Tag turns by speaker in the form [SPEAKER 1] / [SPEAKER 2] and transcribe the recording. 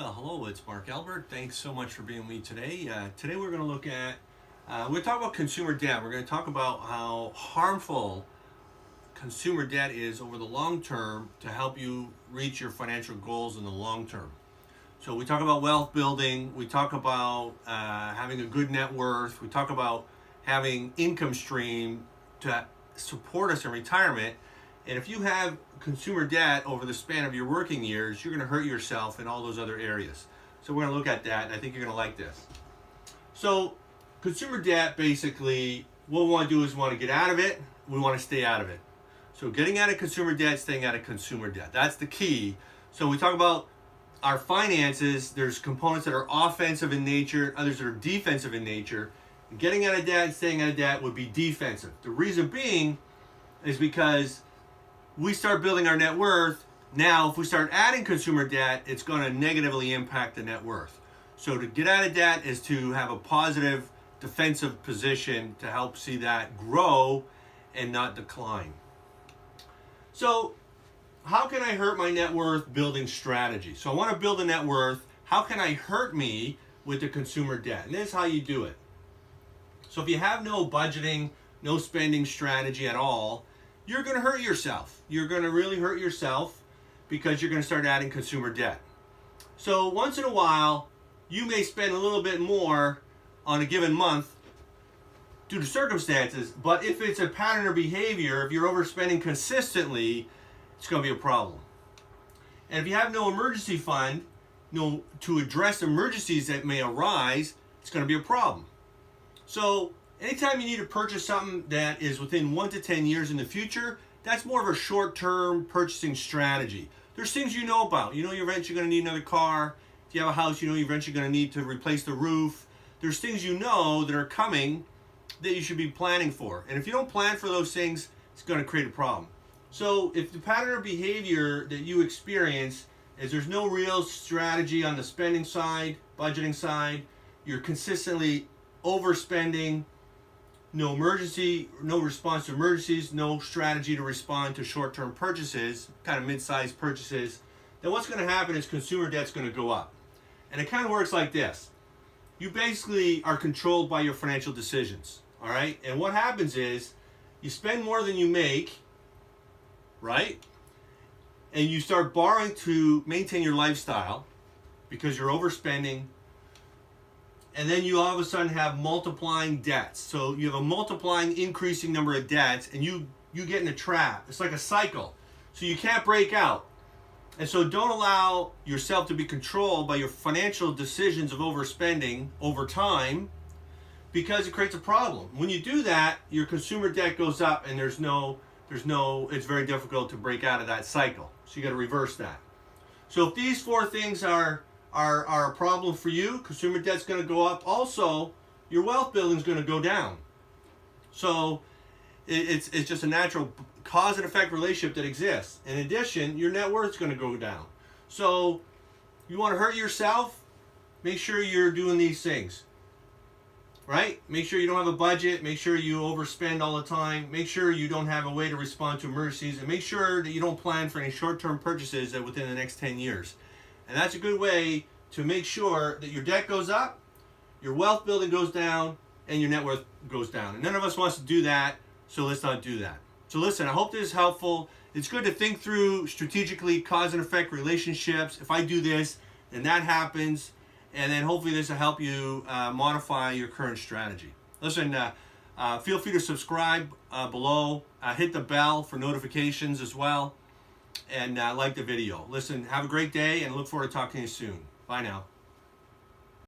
[SPEAKER 1] Hello, it's Mark Albert. Thanks so much for being with me today. Today we're going to look at, we're going to talk about consumer debt. We're going to talk about how harmful consumer debt is over the long term to help you reach your financial goals in the long term. So we talk about wealth building, we talk about having a good net worth, we talk about having income stream to support us in retirement. And if you have consumer debt over the span of your working years, you're going to hurt yourself in all those other areas. So we're going to look at that, and I think you're going to like this. So consumer debt, basically, what we want to do is we want to get out of it. We want to stay out of it. So getting out of consumer debt, staying out of consumer debt. That's the key. So we talk about our finances. There's components that are offensive in nature, others that are defensive in nature. And getting out of debt and staying out of debt would be defensive. The reason being is because we start building our net worth. Now, if we start adding consumer debt, it's going to negatively impact the net worth. So to get out of debt is to have a positive defensive position to help see that grow and not decline. So how can I hurt my net worth building strategy? So I want to build a net worth. How can I hurt me with the consumer debt? And this is how you do it. So if you have no budgeting, no spending strategy at all, you're going to hurt yourself. You're going to really hurt yourself because you're going to start adding consumer debt. So once in a while, you may spend a little bit more on a given month due to circumstances, but if it's a pattern or behavior, if you're overspending consistently, it's going to be a problem. And if you have no emergency fund, to address emergencies that may arise, it's going to be a problem. So anytime you need to purchase something that is within 1 to 10 years in the future, that's more of a short-term purchasing strategy. There's things you know about. You know you're eventually going to need another car. If you have a house, you know you're eventually going to need to replace the roof. There's things you know that are coming that you should be planning for. And if you don't plan for those things, it's going to create a problem. So if the pattern or behavior that you experience is there's no real strategy on the spending side, budgeting side, you're consistently overspending, no emergency, no response to emergencies, no strategy to respond to short-term purchases, kind of mid-sized purchases, then what's going to happen is consumer debt's going to go up. And it kind of works like this. You basically are controlled by your financial decisions, all right? And what happens is you spend more than you make, right? And you start borrowing to maintain your lifestyle because you're overspending. And then you all of a sudden have multiplying debts. So you have a multiplying, increasing number of debts, and you get in a trap. It's like a cycle. So you can't break out. And so don't allow yourself to be controlled by your financial decisions of overspending over time, because it creates a problem. When you do that, your consumer debt goes up, and it's very difficult to break out of that cycle. So you got to reverse that. So if these four things are a problem for you, consumer debt's going to go up. Also, your wealth building is going to go down. So it's just a natural cause and effect relationship that exists. In addition, your net worth is going to go down. So you want to hurt yourself, make sure you're doing these things. Right? Make sure you don't have a budget. Make sure you overspend all the time. Make sure you don't have a way to respond to emergencies. And make sure that you don't plan for any short-term purchases that within the next 10 years. And that's a good way to make sure that your debt goes up, your wealth building goes down, and your net worth goes down. And none of us wants to do that, so let's not do that. So listen, I hope this is helpful. It's good to think through strategically cause and effect relationships. If I do this, then that happens. And then hopefully this will help you modify your current strategy. Listen, feel free to subscribe below. Hit the bell for notifications as well. And like the video. Listen, have a great day and look forward to talking to you soon. Bye now.